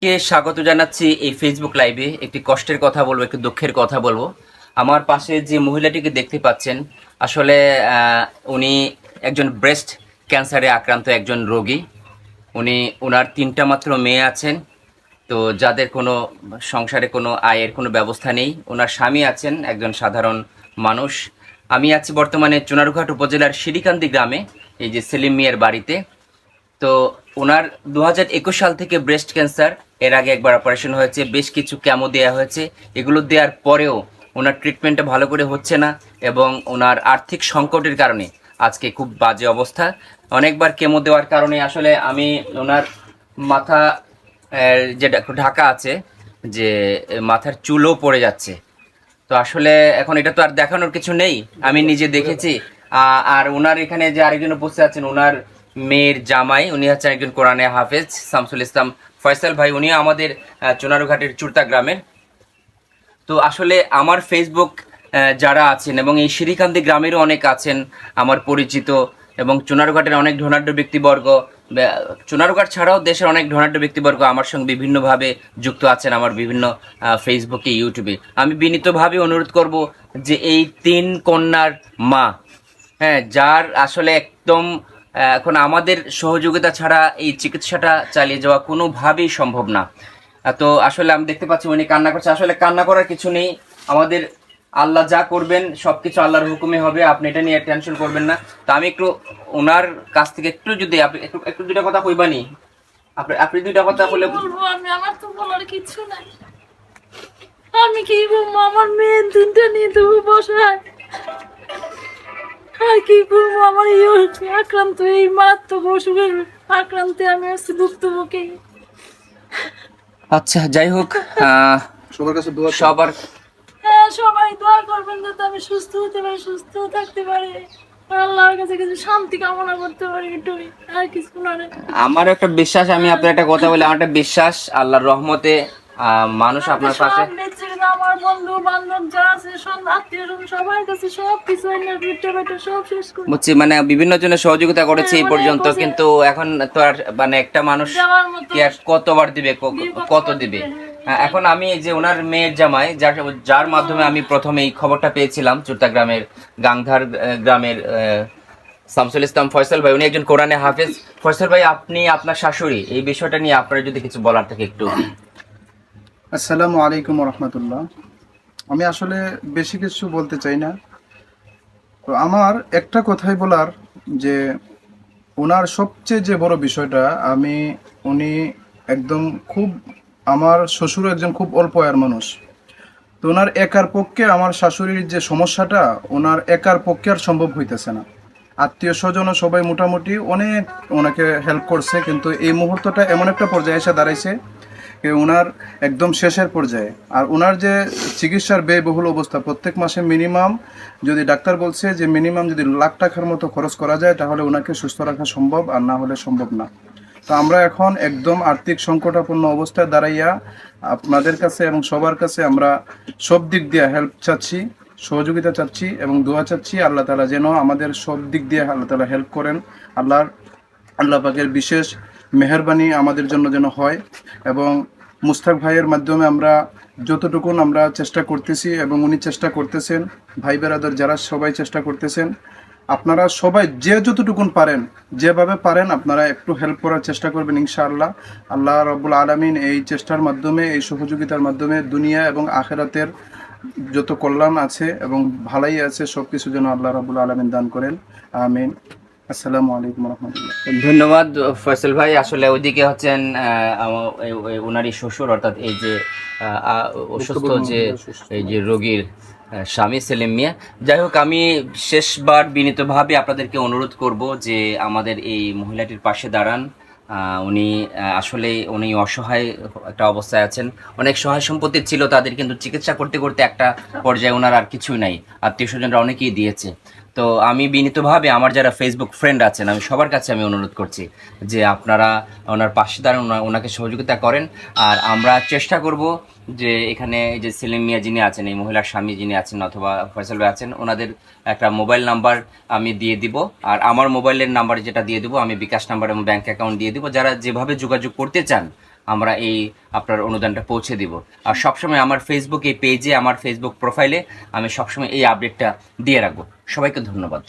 কে স্বাগত জানাচ্ছি এই ফেসবুক লাইভে। একটি কষ্টের কথা বলবো, একটি দুঃখের কথা বলবো। আমার পাশে যে মহিলাটিকে দেখতে পাচ্ছেন, আসলে উনি একজন ব্রেস্ট ক্যান্সারে আক্রান্ত একজন রোগী। ওনার তিনটা মাত্র মেয়ে আছেন। তো যাদের কোনো সংসারে কোনো আয়ের কোনো ব্যবস্থা নেই। ওনার স্বামী আছেন একজন সাধারণ মানুষ। আমি আছি বর্তমানে চুনারুঘাট উপজেলার শিরিকান্দি গ্রামে, এই যে সেলিম মিয়ার বাড়িতে। তো ওনার 2021 সাল থেকে ব্রেস্ট ক্যান্সার, এর আগে একবার অপারেশন হয়েছে, বেশ কিছু ক্যামো দেওয়া হয়েছে। এগুলো দেওয়ার পরেও ওনার ট্রিটমেন্টটা ভালো করে হচ্ছে না, এবং ওনার আর্থিক সংকটের কারণে আজকে খুব বাজে অবস্থা। অনেকবার কেমো দেওয়ার কারণে আসলে আমি ওনার মাথা যেটা ঢাকা আছে, যে মাথার চুলও পড়ে যাচ্ছে। তো আসলে এখন এটা তো আর দেখানোর কিছু নেই, আমি নিজে দেখেছি। আর ওনার এখানে যে আরেকজন উপস্থিত আছেন, ওনার মেয়ের জামাই, উনি হচ্ছেন একজন কোরআনে হাফেজ শামসুল ইসলাম ফয়সাল ভাই। উনিও আমাদের চুনারুঘাটের চুরতা গ্রামের। তো আসলে আমার ফেসবুক যারা আছেন, এবং এই শিরিকান্দি গ্রামেরও অনেক আছেন আমার পরিচিত, এবং চুনারুঘাটের অনেক ধনাঢ্য ব্যক্তিবর্গ, চুনারুঘাট ছাড়াও দেশের অনেক ধনাঢ্য ব্যক্তিবর্গ আমার সঙ্গে বিভিন্নভাবে যুক্ত আছেন আমার বিভিন্ন ফেসবুকে, ইউটিউবে। আমি বিনীতভাবে অনুরোধ করব যে এই তিন কন্যার মা, হ্যাঁ, যার আসলে একদম এখন আমাদের সহযোগিতা ছাড়া এই চিকিৎসাটা চালিয়ে যাওয়া কোনোভাবেই সম্ভব না। তো আসলে আমি দেখতে পাচ্ছি উনি কান্না করছে। আসলে কান্না করার কিছু নেই, আমাদের আল্লাহ যা করবেন সবকিছু আল্লাহর হুকুমে হবে, আপনি এটা নিয়ে টেনশন করবেন না। তো আমি একটু ওনার কাছ থেকে একটু, যদি আপনি একটু একটু দুইটা কথা কইবানি, আপনি আপনি দুইটা কথা কি বলে। বলবো আমি? আমার তো বলার কিছু নাই। আমি কি বলবো? আমার মেয়ে তিনটা নিয়ে তবু বসায়। আর কি করবো? আমার এই আক্রান্ত, এই মারাত্মক অসুখের আক্রান্তে আমি আছি ভুক্তভোগী। আচ্ছা, যাই হোক, সবার কাছে দোয়া চাই। সবার হ্যাঁ, সবাই দোয়া করবেন যাতে আমি সুস্থ হতে পারি, সুস্থ থাকতে পারি, আল্লাহর কাছে কিছু শান্তি কামনা করতে পারি, এটুকুই, আর কিছু না। আমার একটা বিশ্বাস, আমি আপনার একটা কথা বলি, আমার একটা বিশ্বাস আল্লাহর রহমতে মানুষ আপনার পাশে। সব বেঁচে গেলে আমার বন্ধু বান্ধব যা আছে, সব আত্মীয় সবার কাছে সব কিছু সব শেষ করে বুঝছি, মানে বিভিন্ন জনের সহযোগিতা করেছে এই মানে পর্যন্ত, বসে কিন্তু এখন তো আর মানে একটা মানুষ যাওয়ার মতো কি আর কতবার দিবে, কত দিবে। হ্যাঁ, এখন আমি এই যে ওনার মেয়ের জামাই, যার যার মাধ্যমে আমি প্রথমে এই খবরটা পেয়েছিলাম, চুরতা গ্রামের গাংধার গ্রামের শামসুল ইসলাম ফয়সাল ভাই, উনি একজন কোরআনে হাফেজ। ফয়সাল ভাই, আপনি আপনার শাশুড়ি, এই বিষয়টা নিয়ে আপনার যদি কিছু বলার থাকে একটু। আসসালামু আলাইকুম রহমতুল্লাহ। আমি আসলে বেশি কিছু বলতে চাই না। তো আমার একটা কথাই বলার, যে ওনার সবচেয়ে যে বড় বিষয়টা, উনি একদম খুব, আমার শ্বশুর একজন খুব অল্প আয়ের মানুষ। তো ওনার একার পক্ষে আমার শাশুড়ির যে সমস্যাটা, ওনার একার পক্ষে আর সম্ভব হইতেছে না। আত্মীয় স্বজনও সবাই মোটামুটি অনেক ওনাকে হেল্প করছে, কিন্তু এই মুহূর্তটা এমন একটা পর্যায়ে এসে দাঁড়াইছে ওনার একদম শেষের পর্যায়ে। আর ওনার যে চিকিৎসার ব্যয়বহুল অবস্থা, প্রত্যেক মাসে মিনিমাম, যদি ডাক্তার বলছে যে মিনিমাম যদি লাখ টাকার মতো খরচ করা যায়, তাহলে ওনাকে সুস্থ রাখা সম্ভব, আর না হলে সম্ভব না। তো আমরা এখন একদম আর্থিক সংকটাপন্ন অবস্থায় দাঁড়াইয়া আপনাদের কাছে এবং সবার কাছে আমরা সব দিক দিয়ে হেল্প চাচ্ছি, সহযোগিতা চাচ্ছি এবং দোয়া চাচ্ছি। আল্লাহ তাআলা যেন আমাদের সব দিক দিয়ে আল্লাহ তাআলা হেল্প করেন। আল্লাহ পাকের বিশেষ মেহেরবানি আমাদের জন্য যেন হয়। এবং মুস্তাক ভাইয়ের মাধ্যমে আমরা যতটুকুন আমরা চেষ্টা করতেছি, এবং উনি চেষ্টা করতেছেন, ভাই বেরাদর যারা সবাই চেষ্টা করতেছেন, আপনারা সবাই যে যতটুকুন পারেন, যেভাবে পারেন আপনারা একটু হেল্প করার চেষ্টা করবেন ইনশাআল্লাহ। আল্লাহ রাব্বুল আলামিন এই চেষ্টার মাধ্যমে, এই সহযোগিতার মাধ্যমে দুনিয়া এবং আখিরাতের যত কল্যাণ আছে এবং ভালাই আছে, সব কিছু যেন আল্লাহ রাব্বুল আলামিন দান করেন। আমিন। আসসালামু আলাইকুম রহমতুল্লাহ। ধন্যবাদ ফয়সাল ভাই। আসলে ওইদিকে হচ্ছেন ওনারই শ্বশুর, অর্থাৎ এই যে অসুস্থ, যে এই যে রোগীর স্বামী সেলিম মিয়া। যাই হোক, আমি শেষবার বিনীতভাবে আপনাদেরকে অনুরোধ করব যে আমাদের এই মহিলাটির পাশে দাঁড়ান। উনি আসলে উনি অসহায় একটা অবস্থায় আছেন। অনেক সহায় সম্পত্তি ছিল তাদের, কিন্তু চিকিৎসা করতে করতে একটা পর্যায়ে ওনার আর কিছুই নাই, আত্মীয় স্বজনরা অনেকেই দিয়েছে। তো আমি বিনীতভাবে আমার যারা ফেসবুক ফ্রেন্ড আছেন, আমি সবার কাছে আমি অনুরোধ করছি যে আপনারা ওনার পাশে দাঁড়ান, ওনাকে সহযোগিতা করেন। আর আমরা চেষ্টা করব যে এখানে এই যে সেলিম মিয়া যিনি আছেন, এই মহিলার স্বামী যিনি আছেন অথবা ফয়সাল ভাই আছেন, ওনাদের একটা মোবাইল নাম্বার আমি দিয়ে দিব, আর আমার মোবাইলের নাম্বার যেটা দিয়ে দিব, আমি বিকাশ নাম্বার এবং ব্যাংক অ্যাকাউন্ট দিয়ে দিব। যারা যেভাবে যোগাযোগ করতে চান আমরা এই আপনার অনুদানটা পৌঁছে দিব। আর সবসময় আমার ফেসবুক এই পেজে, আমার ফেসবুক প্রোফাইলে আমি সবসময় এই আপডেটটা দিয়ে রাখবো। সবাইকে ধন্যবাদ।